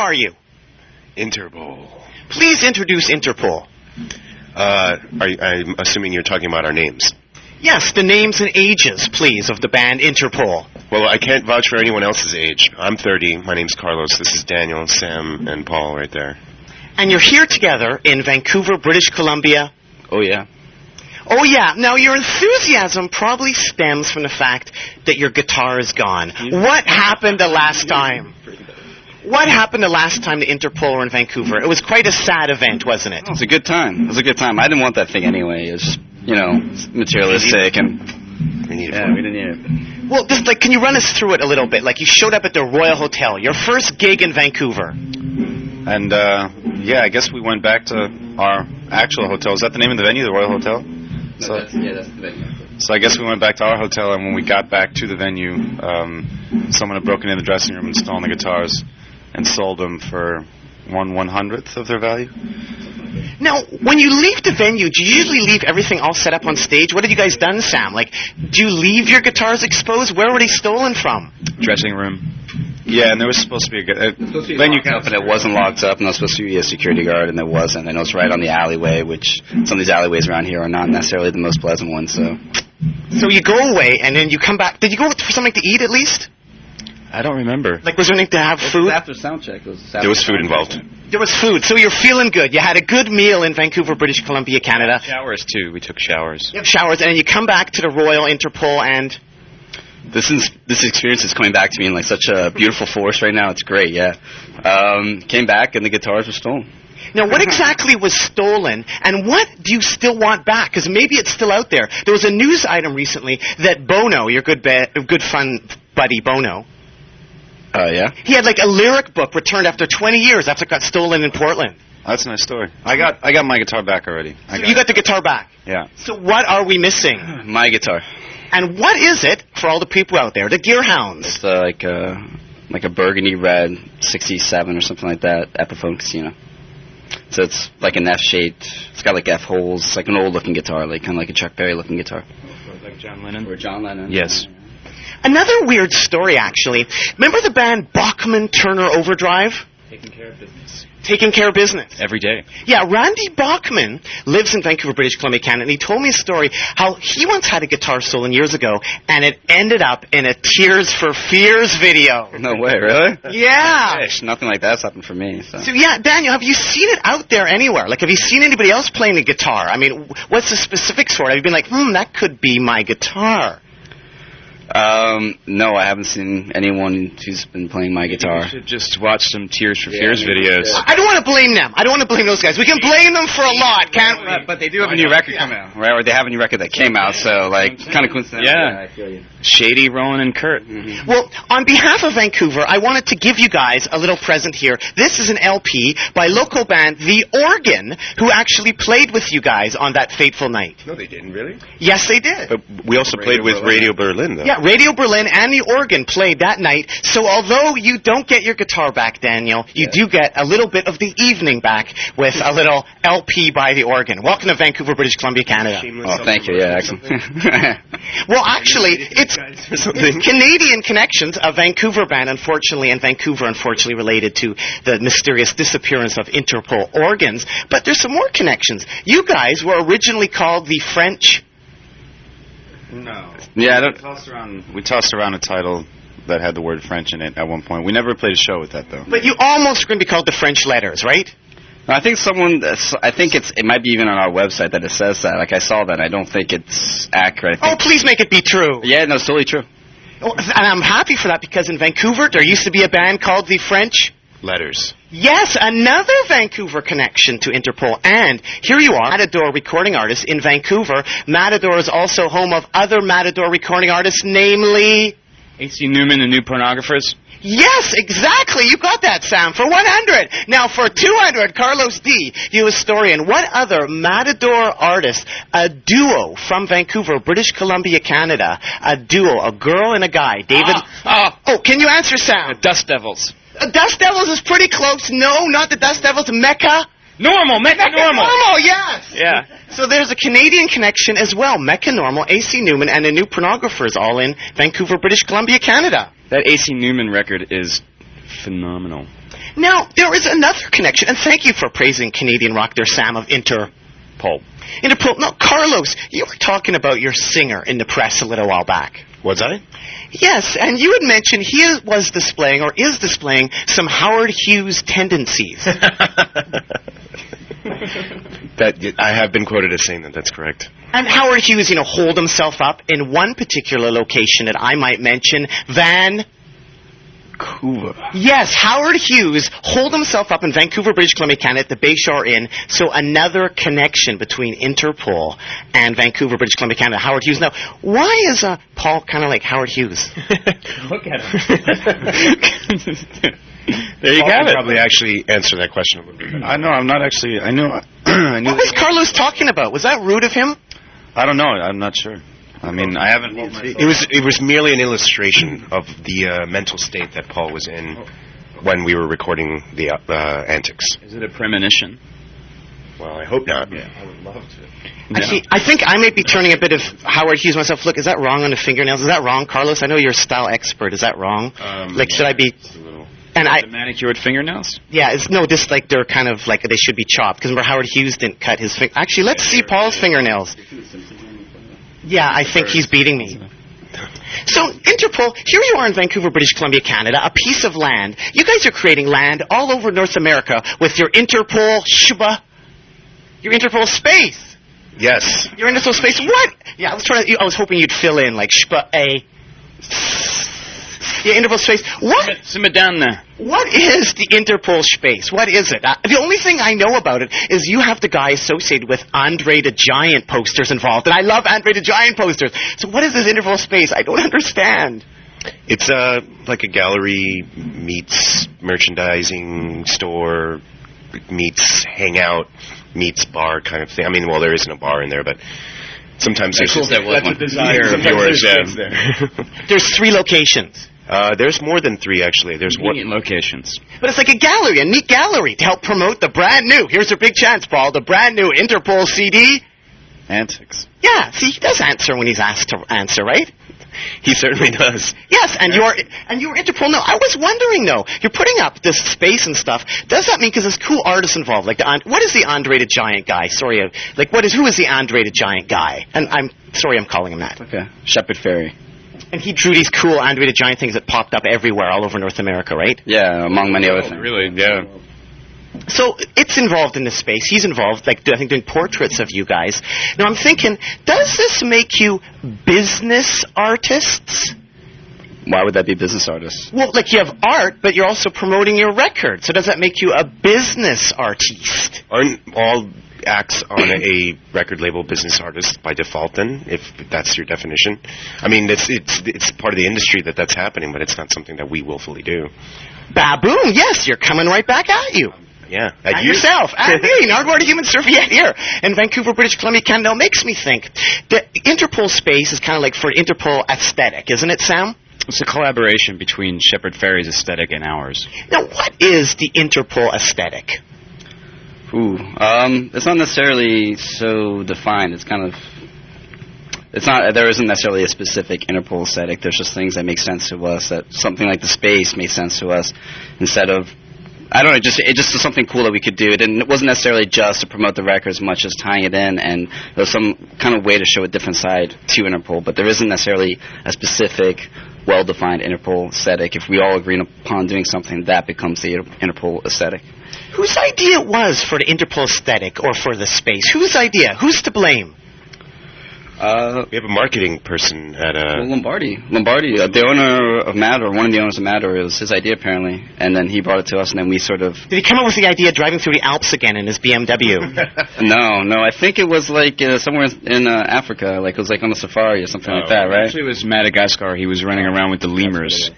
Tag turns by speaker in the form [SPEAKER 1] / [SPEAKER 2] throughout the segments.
[SPEAKER 1] are you?
[SPEAKER 2] Interpol.
[SPEAKER 1] Please introduce Interpol.
[SPEAKER 2] I'm assuming you're talking about our names.
[SPEAKER 1] Yes, the names and ages, please, of the band Interpol.
[SPEAKER 2] Well, I can't vouch for anyone else's age. I'm 30. My name's Carlos. This is Daniel, Sam, and Paul right there.
[SPEAKER 1] And you're here together in Vancouver, British Columbia.
[SPEAKER 3] Oh, yeah.
[SPEAKER 1] Oh, yeah. Now, your enthusiasm probably stems from the fact that your guitar is gone. What happened the last time? What happened the last time the Interpol were in Vancouver? It was quite a sad event, wasn't it?
[SPEAKER 3] It was a good time. It was a good time. I didn't want that thing anyway. It was just, materialistic and...
[SPEAKER 2] We need it.
[SPEAKER 3] Yeah, we didn't need it.
[SPEAKER 1] Well, just can you run us through it a little bit? You showed up at the Royal Hotel, your first gig in Vancouver.
[SPEAKER 4] And, I guess we went back to our actual hotel. Is that the name of the venue, the Royal Hotel?
[SPEAKER 3] That's the venue.
[SPEAKER 4] So I guess we went back to our hotel, and when we got back to the venue, someone had broken in the dressing room and stolen the guitars and sold them for 1/100th of their value.
[SPEAKER 1] Now, when you leave the venue, do you usually leave everything all set up on stage? What have you guys done, Sam? Do you leave your guitars exposed? Where were they stolen from?
[SPEAKER 4] Dressing room. Yeah, and there was supposed to be a
[SPEAKER 3] venue up, and it wasn't locked up, and there was supposed to be a security guard, and there wasn't. And it was right on the alleyway, which some of these alleyways around here are not necessarily the most pleasant ones.
[SPEAKER 1] So you go away, and then you come back. Did you go for something to eat at least?
[SPEAKER 4] I don't remember.
[SPEAKER 1] Was there anything to have food?
[SPEAKER 3] After sound check.
[SPEAKER 2] There was food involved.
[SPEAKER 1] There was food, so you're feeling good. You had a good meal in Vancouver, British Columbia, Canada.
[SPEAKER 4] Showers, too. We took showers.
[SPEAKER 1] You have showers, and then you come back to the Royal Interpol, and...
[SPEAKER 3] This experience is coming back to me in such a beautiful force right now. It's great, yeah. Came back, and the guitars were stolen.
[SPEAKER 1] Now, what exactly was stolen, and what do you still want back? Because maybe it's still out there. There was a news item recently that Bono, your good fun buddy Bono...
[SPEAKER 3] yeah?
[SPEAKER 1] He had a lyric book returned after 20 years after it got stolen in Portland.
[SPEAKER 4] That's a nice story. I got my guitar back already.
[SPEAKER 1] You got the guitar back?
[SPEAKER 4] Yeah.
[SPEAKER 1] So what are we missing?
[SPEAKER 3] My guitar.
[SPEAKER 1] And what is it for all the people out there, the gear hounds?
[SPEAKER 3] It's like a burgundy red 67 or something like that, Epiphone Casino. So it's like an F-shaped, it's got F holes, it's like an old-looking guitar, kind of like a Chuck Berry-looking guitar.
[SPEAKER 4] Like John Lennon?
[SPEAKER 3] Or John Lennon.
[SPEAKER 4] Yes.
[SPEAKER 1] Another weird story, actually. Remember the band Bachman Turner Overdrive?
[SPEAKER 4] Taking care of business.
[SPEAKER 1] Taking care of business.
[SPEAKER 4] Every day.
[SPEAKER 1] Yeah, Randy Bachman lives in Vancouver, British Columbia, Canada, and he told me a story how he once had a guitar stolen years ago, and it ended up in a Tears for Fears video.
[SPEAKER 3] No way, really?
[SPEAKER 1] Yeah.
[SPEAKER 3] Gosh, nothing like that's happened for me.
[SPEAKER 1] So, yeah, Daniel, have you seen it out there anywhere? Have you seen anybody else playing the guitar? I mean, what's the specifics for it? Have you been that could be my guitar?
[SPEAKER 3] No, I haven't seen anyone who's been playing my guitar.
[SPEAKER 4] You should just watch some Tears for Fears videos.
[SPEAKER 1] I don't want to blame them. I don't want to blame those guys. We can blame them for a lot, can't we?
[SPEAKER 3] But they do have a new record coming out, right? Or they have a new record that came out, so kind of coincidental.
[SPEAKER 4] Yeah.
[SPEAKER 3] I feel you.
[SPEAKER 4] Shady, Rowan, and Kurt.
[SPEAKER 3] Mm-hmm.
[SPEAKER 1] Well, on behalf of Vancouver, I wanted to give you guys a little present here. This is an LP by local band The Organ, who actually played with you guys on that fateful night.
[SPEAKER 2] No, they didn't, really?
[SPEAKER 1] Yes, they did.
[SPEAKER 2] But we also played with Radio Berlin, though.
[SPEAKER 1] Yeah, Radio Berlin and The Organ played that night. So although you don't get your guitar back, Daniel, you do get a little bit of the evening back with a little LP by The Organ. Welcome to Vancouver, British Columbia, Canada.
[SPEAKER 3] Oh, thank you. Yeah, excellent.
[SPEAKER 1] Well, actually, it's Canadian Connections, a Vancouver band, unfortunately, and Vancouver, unfortunately, related to the mysterious disappearance of Interpol organs. But there's some more connections. You guys were originally called the French...
[SPEAKER 4] No.
[SPEAKER 3] Yeah,
[SPEAKER 4] we tossed around a title that had the word French in it at one point. We never played a show with that, though.
[SPEAKER 1] But you almost going to be called the French Letters, right?
[SPEAKER 3] I think it might be even on our website that it says that. I saw that. I don't think it's accurate.
[SPEAKER 1] Please make it be true.
[SPEAKER 3] Yeah, no, it's totally true.
[SPEAKER 1] And I'm happy for that because in Vancouver there used to be a band called the French
[SPEAKER 2] Letters.
[SPEAKER 1] Yes, another Vancouver connection to Interpol. And here you are, Matador recording artist in Vancouver. Matador is also home of other Matador recording artists, namely...
[SPEAKER 4] A.C. Newman and New Pornographers.
[SPEAKER 1] Yes, exactly. You got that, Sam. For 100. Now, for 200, Carlos D., you historian. What other Matador artist, a duo from Vancouver, British Columbia, Canada, a duo, a girl and a guy, David... can you answer, Sam?
[SPEAKER 4] Dust Devils.
[SPEAKER 1] Dust Devils is pretty close. No, not the Dust Devils. Mecca
[SPEAKER 4] Normal,
[SPEAKER 1] yes.
[SPEAKER 4] Yeah.
[SPEAKER 1] So there's a Canadian connection as well. Mecca Normal, A.C. Newman, and the New Pornographers, all in Vancouver, British Columbia, Canada.
[SPEAKER 4] That A.C. Newman record is phenomenal.
[SPEAKER 1] Now, there is another connection, and thank you for praising Canadian rock there, Sam, of
[SPEAKER 4] Interpol.
[SPEAKER 1] No, Carlos, you were talking about your singer in the press a little while back.
[SPEAKER 2] Was I?
[SPEAKER 1] Yes, and you had mentioned he was displaying, or is displaying, some Howard Hughes tendencies.
[SPEAKER 2] That I have been quoted as saying that. That's correct.
[SPEAKER 1] And Howard Hughes, holed himself up in one particular location that I might mention, Vancouver. Yes, Howard Hughes holed himself up in Vancouver, British Columbia, Canada, at the Bayshore Inn. So another connection between Interpol and Vancouver, British Columbia, Canada. Howard Hughes. Now, why is Paul kind of like Howard Hughes?
[SPEAKER 4] Look at him. There you
[SPEAKER 2] Paul
[SPEAKER 4] have
[SPEAKER 2] can
[SPEAKER 4] it.
[SPEAKER 2] probably actually answer that question a little bit better.
[SPEAKER 4] I know. I'm not actually. I knew. I knew.
[SPEAKER 1] What was Carlos talking about? Was that rude of him?
[SPEAKER 4] I don't know. I'm not sure. I mean, I haven't.
[SPEAKER 2] It was merely an illustration of the mental state that Paul was in when we were recording the antics.
[SPEAKER 4] Is it a premonition?
[SPEAKER 2] Well, I hope not.
[SPEAKER 4] Yeah.
[SPEAKER 2] I would love to.
[SPEAKER 1] Actually, I think I may be turning a bit of Howard Hughes myself. Look, is that wrong on the fingernails? Is that wrong, Carlos? I know you're a style expert. Is that wrong? Should I be... And
[SPEAKER 4] the manicured fingernails?
[SPEAKER 1] Yeah, just like they're kind of like they should be chopped. Because remember, Howard Hughes didn't cut his finger. Actually, let's see Paul's fingernails. Yeah, I think he's beating me. So, Interpol, here you are in Vancouver, British Columbia, Canada, a piece of land. You guys are creating land all over North America with your Interpol your Interpol space.
[SPEAKER 2] Yes.
[SPEAKER 1] Your Interpol space. What? Yeah, I was hoping you'd fill in like Yeah, Interpol space. What?
[SPEAKER 4] Simmer down there.
[SPEAKER 1] What is the Interpol space? What is it? The only thing I know about it is you have the guy associated with Andre the Giant posters involved, and I love Andre the Giant posters. So what is this Interpol space? I don't understand.
[SPEAKER 2] It's like a gallery meets merchandising store meets hangout meets bar kind of thing. I mean, well, there isn't a bar in there, but sometimes there's
[SPEAKER 4] That's a desire
[SPEAKER 2] of yours. Yeah.
[SPEAKER 1] There's 3 locations.
[SPEAKER 2] There's more than 3, actually. There's
[SPEAKER 4] Convenient locations.
[SPEAKER 1] But it's like a gallery, a neat gallery, to help promote the brand new, here's your big chance, Paul, the brand new Interpol CD.
[SPEAKER 4] Antics.
[SPEAKER 1] Yeah, see, he does answer when he's asked to answer, right?
[SPEAKER 2] He certainly does.
[SPEAKER 1] Yes, and you're Interpol. No, I was wondering, though, you're putting up this space and stuff. Does that mean, because there's cool artists involved, like what is the Andre the Giant guy? Sorry, who is the Andre the Giant guy? And I'm calling him that.
[SPEAKER 3] Okay. Shepard Fairey.
[SPEAKER 1] And he drew these cool Andre the Giant things that popped up everywhere all over North America, right?
[SPEAKER 3] Yeah, among many other things.
[SPEAKER 4] Really? Yeah.
[SPEAKER 1] So it's involved in this space. He's involved, I think, doing portraits of you guys. Now I'm thinking, does this make you business artists?
[SPEAKER 3] Why would that be business artists?
[SPEAKER 1] Well, like you have art, but you're also promoting your record. So does that make you a business artiste?
[SPEAKER 2] Aren't all acts on a record label business artist by default then, if that's your definition? I mean, it's part of the industry that's happening, but it's not something that we willfully do.
[SPEAKER 1] Baboon, yes, you're coming right back at you.
[SPEAKER 2] Yeah.
[SPEAKER 1] At yourself. At me, Nardwuar the Human Serviette here in Vancouver, British Columbia, Canada. Now, makes me think the Interpol space is kind of like for Interpol aesthetic, isn't it, Sam?
[SPEAKER 4] It's a collaboration between Shepard Fairey's aesthetic and ours.
[SPEAKER 1] Now, what is the Interpol aesthetic?
[SPEAKER 3] It's not necessarily so defined. There isn't necessarily a specific Interpol aesthetic. There's just things that make sense to us, that something like the space makes sense to us, instead of, I don't know, it just is something cool that we could do. It wasn't necessarily just to promote the record as much as tying it in, and there was some kind of way to show a different side to Interpol, but there isn't necessarily a specific, well-defined Interpol aesthetic. If we all agree upon doing something, that becomes the Interpol aesthetic.
[SPEAKER 1] Whose idea it was for the Interpol aesthetic or for the space? Whose idea? Who's to blame?
[SPEAKER 2] We have a marketing person at
[SPEAKER 3] Lombardi, the owner of Matter, one of the owners of Matter, it was his idea apparently, and then he brought it to us, and then we sort of...
[SPEAKER 1] Did he come up with the idea driving through the Alps again in his BMW?
[SPEAKER 3] No, I think it was like somewhere in Africa, like it was like on a safari or something like that, right?
[SPEAKER 4] Actually, it was Madagascar. He was running around with the lemurs.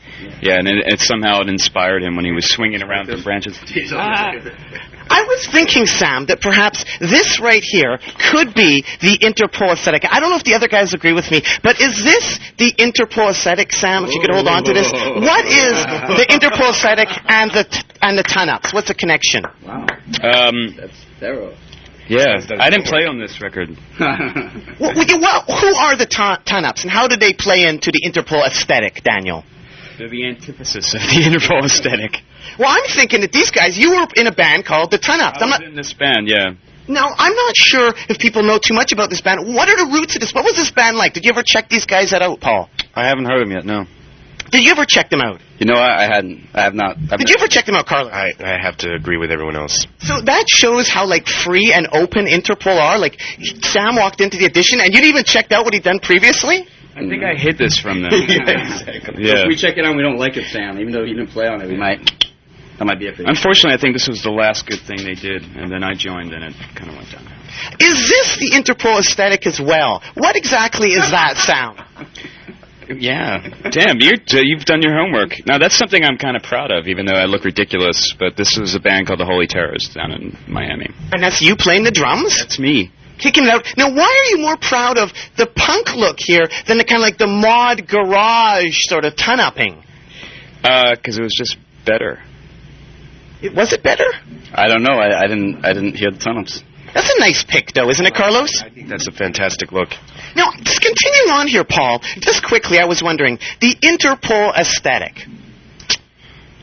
[SPEAKER 4] Yeah, and it somehow inspired him when he was swinging around the branches.
[SPEAKER 1] I was thinking, Sam, that perhaps this right here could be the Interpol aesthetic. I don't know if the other guys agree with me, but is this the Interpol aesthetic, Sam? If you could hold on to this. What is the Interpol aesthetic and the ton-ups? What's the connection?
[SPEAKER 3] Wow. That's thorough.
[SPEAKER 4] Yeah, I didn't play on this record.
[SPEAKER 1] Well, who are the ton-ups, and how do they play into the Interpol aesthetic, Daniel?
[SPEAKER 5] They're the antithesis of the Interpol aesthetic.
[SPEAKER 1] Well, I'm thinking that these guys, you were in a band called the Ton-Ups.
[SPEAKER 5] I was in this band, yeah.
[SPEAKER 1] Now, I'm not sure if people know too much about this band. What are the roots of this? What was this band like? Did you ever check these guys out, Paul?
[SPEAKER 4] I haven't heard them yet, no.
[SPEAKER 1] Did you ever check them out?
[SPEAKER 3] You know, I hadn't. I have not.
[SPEAKER 1] Did you ever check them out, Carlos?
[SPEAKER 2] I have to agree with everyone else.
[SPEAKER 1] So that shows how, like, free and open Interpol are. Like, Sam walked into the audition, and you didn't even check out what he'd done previously?
[SPEAKER 5] I think I hid this from them.
[SPEAKER 3] Exactly.
[SPEAKER 5] Yeah.
[SPEAKER 3] So if we check it out and we don't like it, Sam, even though you didn't play on it, we might. That might be it for you.
[SPEAKER 5] Unfortunately, I think this was the last good thing they did, and then I joined, and it kind of went down.
[SPEAKER 1] Is this the Interpol aesthetic as well? What exactly is that, Sam?
[SPEAKER 5] Yeah. Damn, you've done your homework. Now, that's something I'm kind of proud of, even though I look ridiculous, but this was a band called the Holy Terrorists down in Miami.
[SPEAKER 1] And that's you playing the drums?
[SPEAKER 5] That's me.
[SPEAKER 1] Kicking it out. Now, why are you more proud of the punk look here than the kind of like the mod garage sort of ton-upping?
[SPEAKER 5] Because it was just better.
[SPEAKER 1] Was it better?
[SPEAKER 3] I don't know. I didn't hear the Ton-Ups.
[SPEAKER 1] That's a nice pick, though, isn't it, Carlos?
[SPEAKER 2] I think that's a fantastic look.
[SPEAKER 1] Now, just continuing on here, Paul, just quickly, I was wondering, the Interpol aesthetic.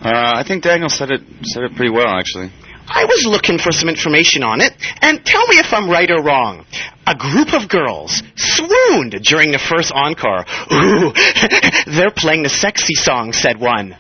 [SPEAKER 4] I think Daniel said it pretty well, actually.
[SPEAKER 1] I was looking for some information on it, and tell me if I'm right or wrong. A group of girls swooned during the first encore. Ooh, they're playing the sexy song, said one.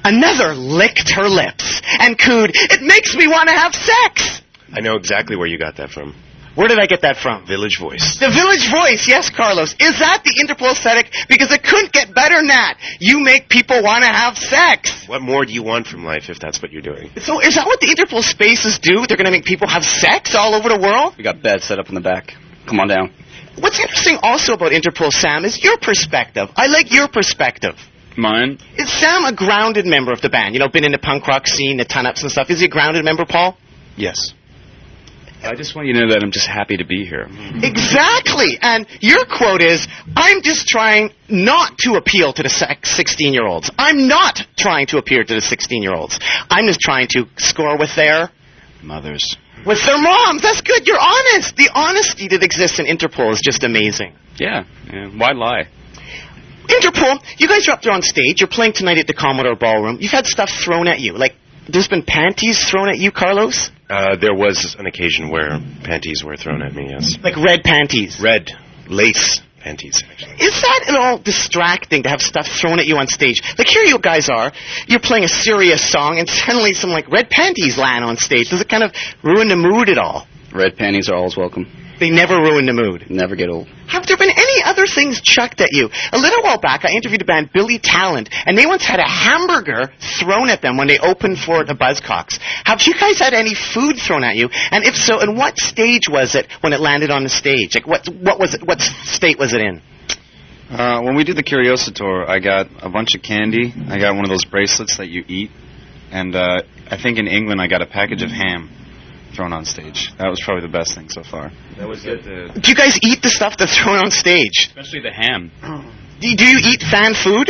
[SPEAKER 1] Another licked her lips and cooed, "It makes me want to have sex!"
[SPEAKER 2] I know exactly where you got that from.
[SPEAKER 1] Where did I get that from?
[SPEAKER 2] Village Voice.
[SPEAKER 1] The Village Voice, yes, Carlos. Is that the Interpol aesthetic? Because it couldn't get better than that. You make people want to have sex.
[SPEAKER 2] What more do you want from life if that's what you're doing?
[SPEAKER 1] So is that what the Interpol spaces do? They're going to make people have sex all over the world?
[SPEAKER 3] We got beds set up in the back. Come on down.
[SPEAKER 1] What's interesting also about Interpol, Sam, is your perspective. I like your perspective.
[SPEAKER 5] Mine?
[SPEAKER 1] Is Sam a grounded member of the band? You know, been in the punk rock scene, the Ton-Ups and stuff. Is he a grounded member, Paul?
[SPEAKER 4] Yes.
[SPEAKER 5] I just want you to know that I'm just happy to be here.
[SPEAKER 1] Exactly. And your quote is, "I'm just trying not to appeal to the 16-year-olds. I'm not trying to appeal to the 16-year-olds. I'm just trying to score with their
[SPEAKER 4] Mothers.
[SPEAKER 1] with their moms." That's good. You're honest. The honesty that exists in Interpol is just amazing.
[SPEAKER 5] Yeah. Why lie?
[SPEAKER 1] Interpol, you guys are up there on stage. You're playing tonight at the Commodore Ballroom. You've had stuff thrown at you. Like, there's been panties thrown at you, Carlos?
[SPEAKER 2] There was an occasion where panties were thrown at me, yes.
[SPEAKER 1] Like red panties.
[SPEAKER 2] Red lace panties, actually.
[SPEAKER 1] Is that at all distracting to have stuff thrown at you on stage? Like, here you guys are. You're playing a serious song, and suddenly some, like, red panties land on stage. Does it kind of ruin the mood at all?
[SPEAKER 3] Red panties are always welcome.
[SPEAKER 1] They never ruin the mood.
[SPEAKER 3] Never get old.
[SPEAKER 1] Have there been any other things chucked at you? A little while back, I interviewed the band Billy Talent, and they once had a hamburger thrown at them when they opened for the Buzzcocks. Have you guys had any food thrown at you? And if so, in what stage was it when it landed on the stage? Like, what was it? What state was it in?
[SPEAKER 4] When we did the Curiosa tour, I got a bunch of candy. I got one of those bracelets that you eat. And I think in England I got a package of ham thrown on stage. That was probably the best thing so far.
[SPEAKER 5] That was good.
[SPEAKER 1] Do you guys eat the stuff that's thrown on stage?
[SPEAKER 5] Especially the ham.
[SPEAKER 1] Do you eat fan food?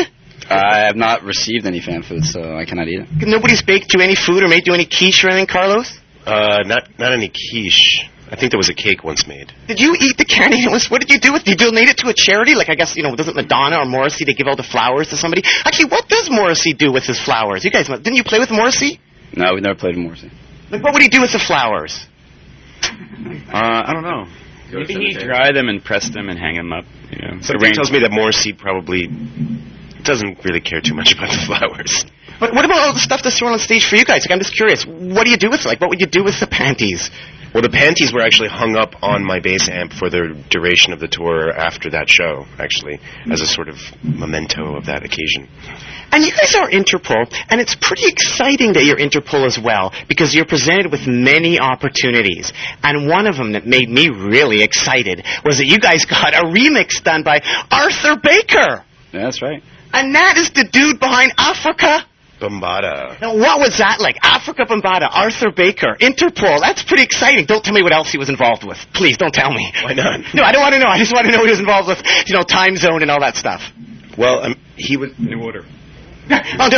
[SPEAKER 3] I have not received any fan food, so I cannot eat it.
[SPEAKER 1] Nobody's baked you any food or made you any quiche or anything, Carlos?
[SPEAKER 2] Not any quiche. I think there was a cake once made.
[SPEAKER 1] Did you eat the candy? What did you do with it? Did you donate it to a charity? Like, I guess, doesn't Madonna or Morrissey, they give all the flowers to somebody? Actually, what does Morrissey do with his flowers? You guys, didn't you play with Morrissey?
[SPEAKER 3] No, we've never played with Morrissey.
[SPEAKER 1] Like, what would he do with the flowers?
[SPEAKER 4] I don't know.
[SPEAKER 5] Maybe he dry them and press them and hang them up.
[SPEAKER 2] Something tells me that Morrissey probably doesn't really care too much about the flowers.
[SPEAKER 1] But what about all the stuff that's thrown on stage for you guys? Like, I'm just curious. What do you do with it? Like, what would you do with the panties?
[SPEAKER 2] Well, the panties were actually hung up on my bass amp for the duration of the tour after that show, actually, as a sort of memento of that occasion.
[SPEAKER 1] And you guys are Interpol, and it's pretty exciting that you're Interpol as well, because you're presented with many opportunities. And one of them that made me really excited was that you guys got a remix done by Arthur Baker.
[SPEAKER 3] Yeah, that's right.
[SPEAKER 1] And that is the dude behind Africa
[SPEAKER 2] Bambaataa.
[SPEAKER 1] Now, what was that like? Africa Bambaataa, Arthur Baker, Interpol. That's pretty exciting. Don't tell me what else he was involved with. Please, don't tell me.
[SPEAKER 2] Why not?
[SPEAKER 1] No, I don't want to know. I just want to know he was involved with, time zone and all that stuff.
[SPEAKER 2] Well, he was...
[SPEAKER 5] New Order.
[SPEAKER 1] Oh, no.